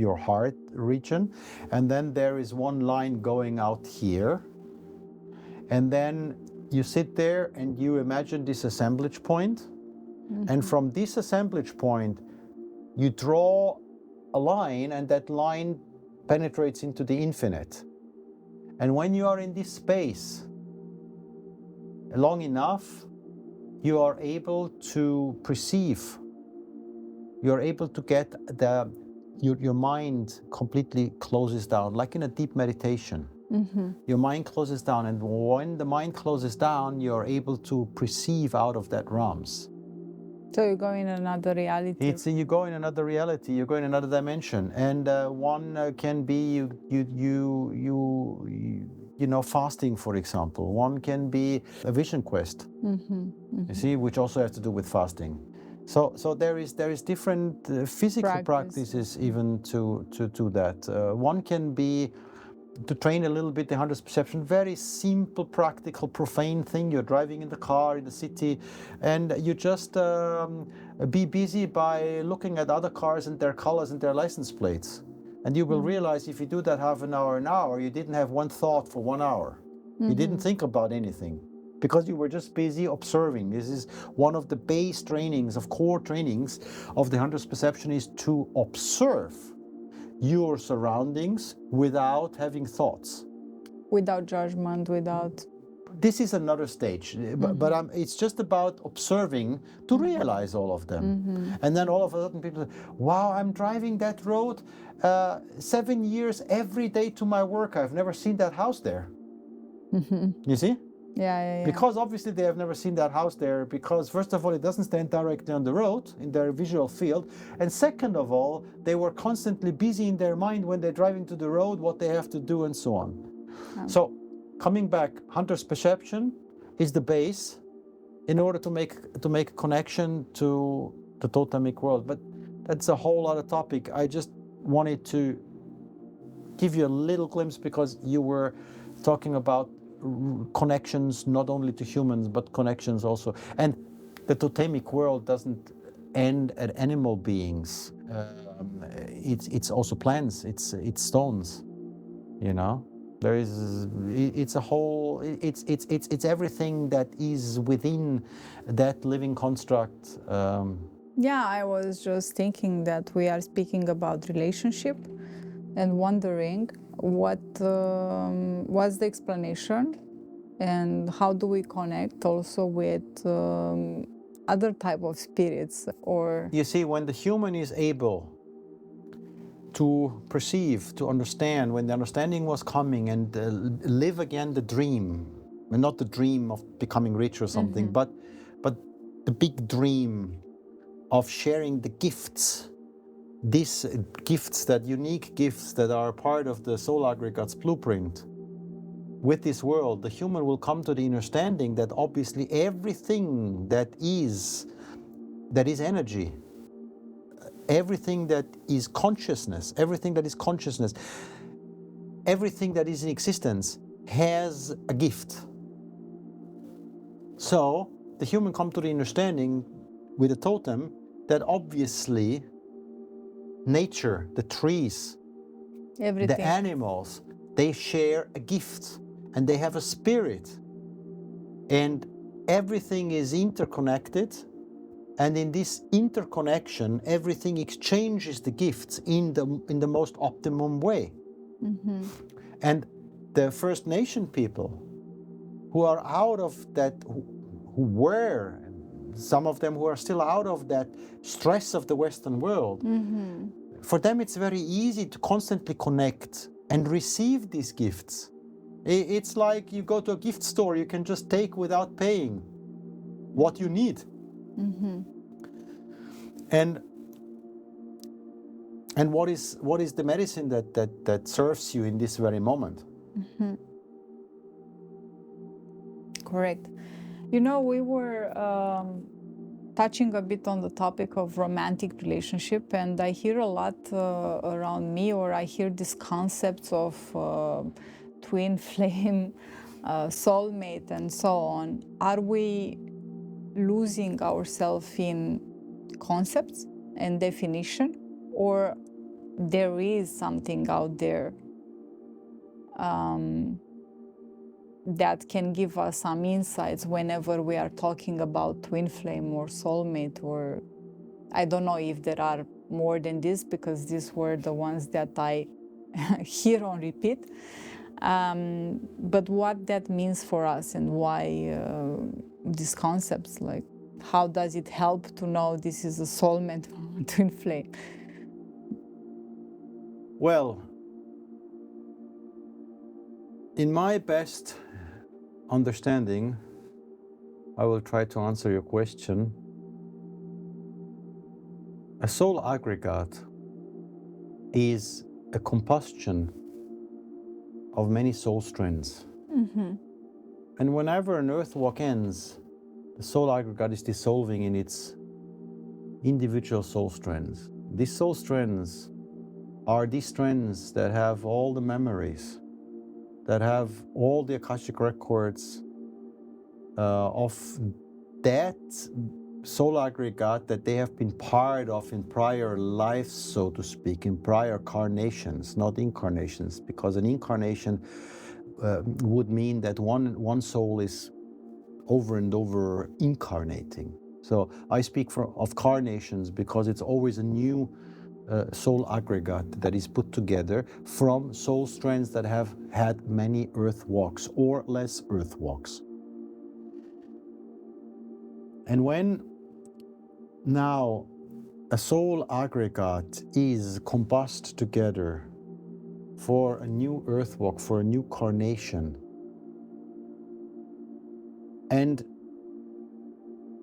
your heart region, and then there is one line going out here, and then you sit there and you imagine this assemblage point, and from this assemblage point, you draw a line, and that line penetrates into the infinite. And when you are in this space long enough, you are able to perceive, you're able to get your mind completely closes down, like in a deep meditation. Your mind closes down, and when the mind closes down, you're able to perceive out of that realms. So you go in another reality. You go in another reality. You go in another dimension, and one can be you know, fasting, for example. One can be a vision quest. You see, which also has to do with fasting. So there is different physical practices even to that. One can be to train a little bit the hunter's perception, very simple, practical, profane thing. You're driving in the car in the city, and you just be busy by looking at other cars and their colors and their license plates. And you will realize if you do that half an hour, you didn't have one thought for 1 hour. You didn't think about anything because you were just busy observing. This is one of the base trainings, of core trainings of the hunter's perception, is to observe your surroundings without having thoughts. Without judgment, without... This is another stage, but it's just about observing to realize all of them. And then all of a sudden people say, wow, I'm driving that road 7 years every day to my work. I've never seen that house there. You see? Yeah. Because obviously they have never seen that house there, because first of all, it doesn't stand directly on the road in their visual field. And second of all, they were constantly busy in their mind when they're driving to the road, what they have to do and so on. So coming back, hunter's perception is the base in order to make a connection to the totemic world. But that's a whole other topic. I just wanted to give you a little glimpse because you were talking about connections not only to humans but connections also, and the totemic world doesn't end at animal beings. It's also plants, it's stones, you know. It's a whole, it's everything that is within that living construct. Yeah, I was just thinking that we are speaking about relationship and wondering what was the explanation and how do we connect also with other type of spirits. Or you see, when the human is able to perceive, to understand, when the understanding was coming, and live again the dream, and not the dream of becoming rich or something, but the big dream of sharing the gifts, these gifts, that unique gifts that are part of the soul aggregate's blueprint with this world, the human will come to the understanding that obviously everything that is energy, everything that is consciousness, everything that is in existence has a gift. So the human come to the understanding with a totem that obviously nature, the trees, everything, the animals, they share a gift and they have a spirit, and everything is interconnected, and in this interconnection everything exchanges the gifts in the most optimum way. And the First Nation people who are out of that, who were, some of them who are still out of that stress of the Western world, for them it's very easy to constantly connect and receive these gifts It's like you go to a gift store, you can just take without paying what you need. Mm-hmm. And what is the medicine that serves you in this very moment? Mm-hmm. Correct. You know, we were touching a bit on the topic of romantic relationship, and I hear a lot around me, or I hear these concepts of twin flame, soulmate, and so on. Are we losing ourselves in concepts and definition, or there is something out there that can give us some insights whenever we are talking about twin flame or soulmate? Or I don't know if there are more than this, because these were the ones that I hear on repeat. But what that means for us, and why these concepts, like how does it help to know this is a soulmate twin flame? Well, in my best understanding, I will try to answer your question. A soul aggregate is a combustion of many soul strands. Mm-hmm. And whenever an earth walk ends, the soul aggregate is dissolving in its individual soul strands. These soul strands are these strands that have all the memories, that have all the Akashic records of that soul aggregate that they have been part of in prior lives, so to speak, in prior carnations, not incarnations, because an incarnation would mean that one soul is over and over incarnating. So I speak of carnations because it's always a new soul aggregate that is put together from soul strands that have had many earth walks or less earth walks. And when now a soul aggregate is combust together for a new earth walk, for a new carnation, and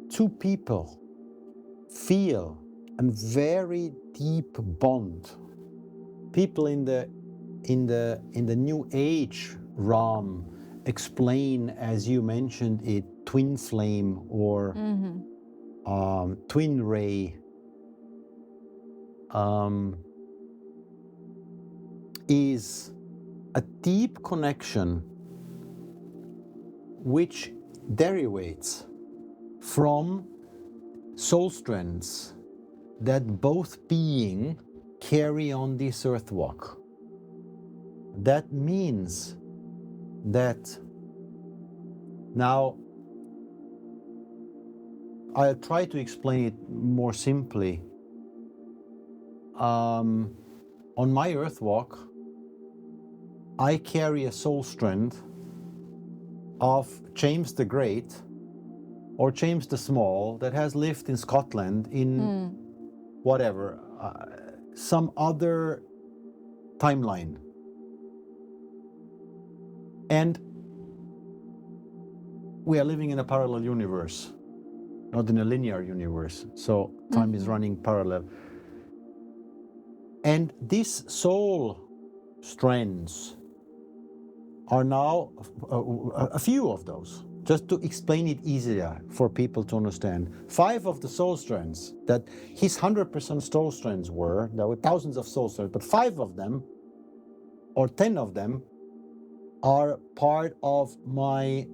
two people feel a very deep bond, people in the new age realm explain, as you mentioned it, twin flame or twin ray, is a deep connection which derivates from soul strands that both being carry on this earth walk. That means that now I'll try to explain it more simply. On my earth walk, I carry a soul strand of James the Great or James the Small that has lived in Scotland in whatever, some other timeline. And we are living in a parallel universe, not in a linear universe. So time is running parallel. And these soul strands are now a few of those. Just to explain it easier for people to understand, 5 of the soul strands that his 100% soul strands were, there were thousands of soul strands, but 5 of them, or 10 of them, are part of my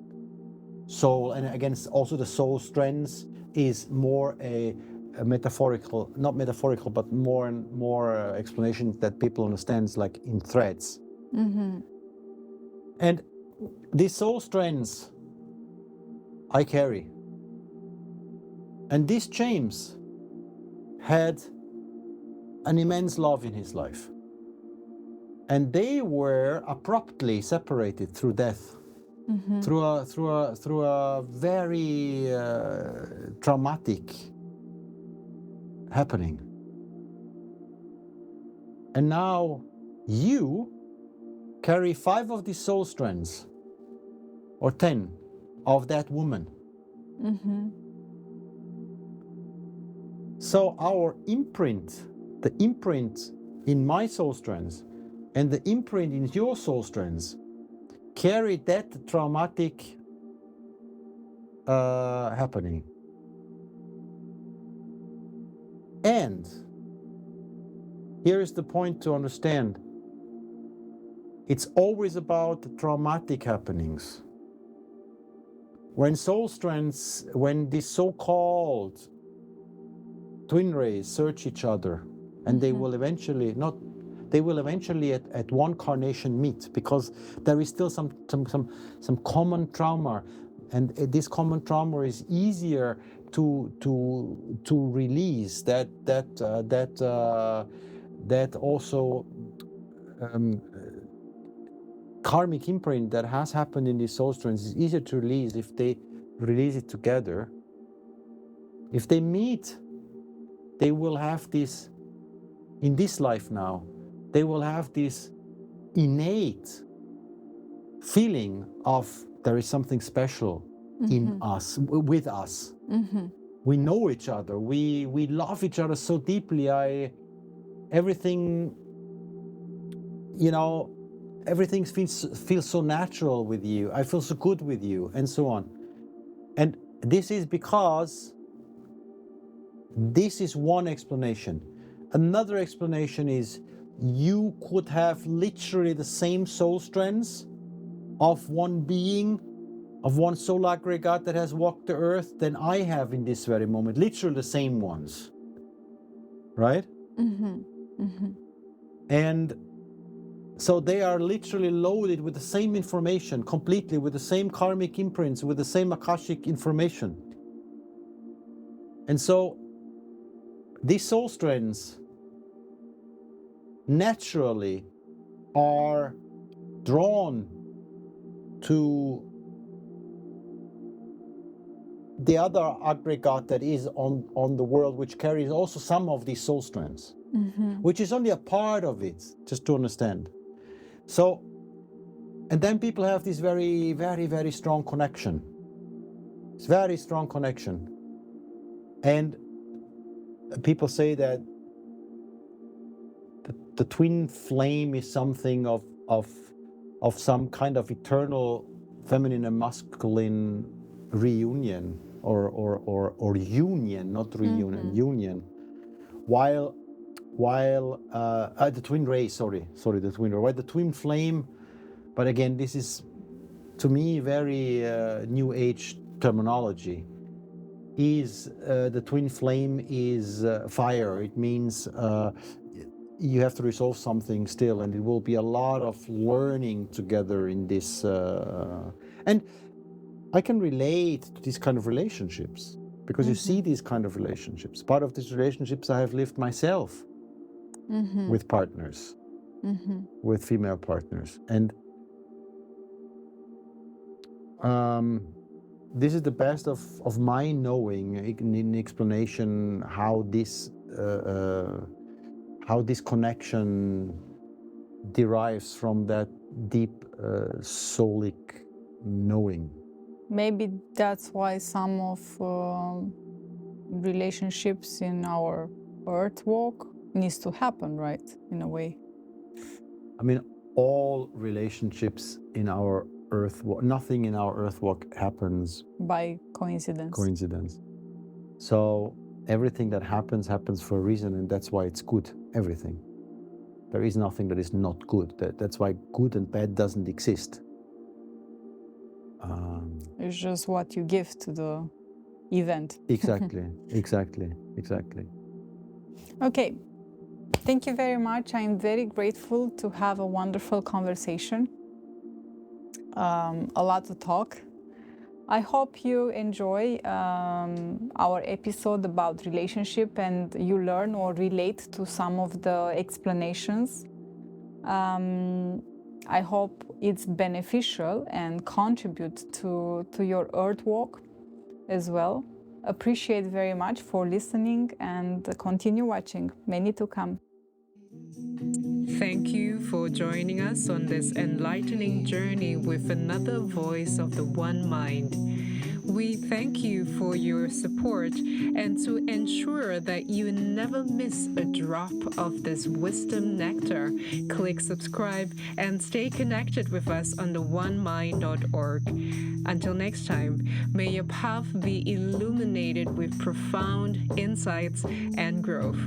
soul. And again, also the soul strands is more a metaphorical, not metaphorical, but more and more explanation that people understand, like in threads. And these soul strands I carry. And this James had an immense love in his life. And they were abruptly separated through death, through a very traumatic happening. And now you carry 5 of these soul strands, or 10 of that woman. So our imprint, the imprint in my soul strands and the imprint in your soul strands, carry that traumatic happening. And here is the point to understand. It's always about the traumatic happenings. When soul strands, when these so-called twin rays search each other, and they will eventually at one carnation meet, because there is still some common trauma, and this common trauma is easier to release. That also karmic imprint that has happened in these soul strands is easier to release if they release it together. If they meet, they will have this, in this life now, they will have this innate feeling of there is something special in us, with us. We know each other, we love each other so deeply. Everything feels so natural with you. I feel so good with you, and so on. And this is because this is one explanation. Another explanation is you could have literally the same soul strands of one being, of one soul aggregate that has walked the earth than I have in this very moment. Literally the same ones. Right? And so they are literally loaded with the same information, completely with the same karmic imprints, with the same Akashic information. And so these soul strands naturally are drawn to the other aggregate that is on the world, which carries also some of these soul strands, which is only a part of it, just to understand. So, and then people have this very, very, very strong connection. It's very strong connection. And people say that the twin flame is something of some kind of eternal feminine and masculine reunion, or union, not reunion, union. While the twin ray, the twin ray, while the twin flame, but again, this is to me very new age terminology, is the twin flame is fire. It means you have to resolve something still, and it will be a lot of learning together in this. And I can relate to these kind of relationships, because you see these kind of relationships. Part of these relationships I have lived myself with partners, with female partners. And this is the best of my knowing in explanation how this connection derives from that deep soulic knowing. Maybe that's why some of relationships in our earth walk needs to happen, right? In a way. I mean, all relationships in our earth walk, nothing in our earth walk happens by coincidence. So everything that happens for a reason, and that's why it's good. Everything. There is nothing that is not good. That's why good and bad doesn't exist. It's just what you give to the event. Exactly. Okay. Thank you very much. I'm very grateful to have a wonderful conversation. A lot to talk. I hope you enjoy our episode about relationship and you learn or relate to some of the explanations. I hope it's beneficial and contribute to your earth walk as well. Appreciate very much for listening and continue watching. Many to come. Thank you for joining us on this enlightening journey with another voice of the One Mind. We thank you for your support, and to ensure that you never miss a drop of this wisdom nectar, click subscribe and stay connected with us on the onemind.org. Until next time, may your path be illuminated with profound insights and growth.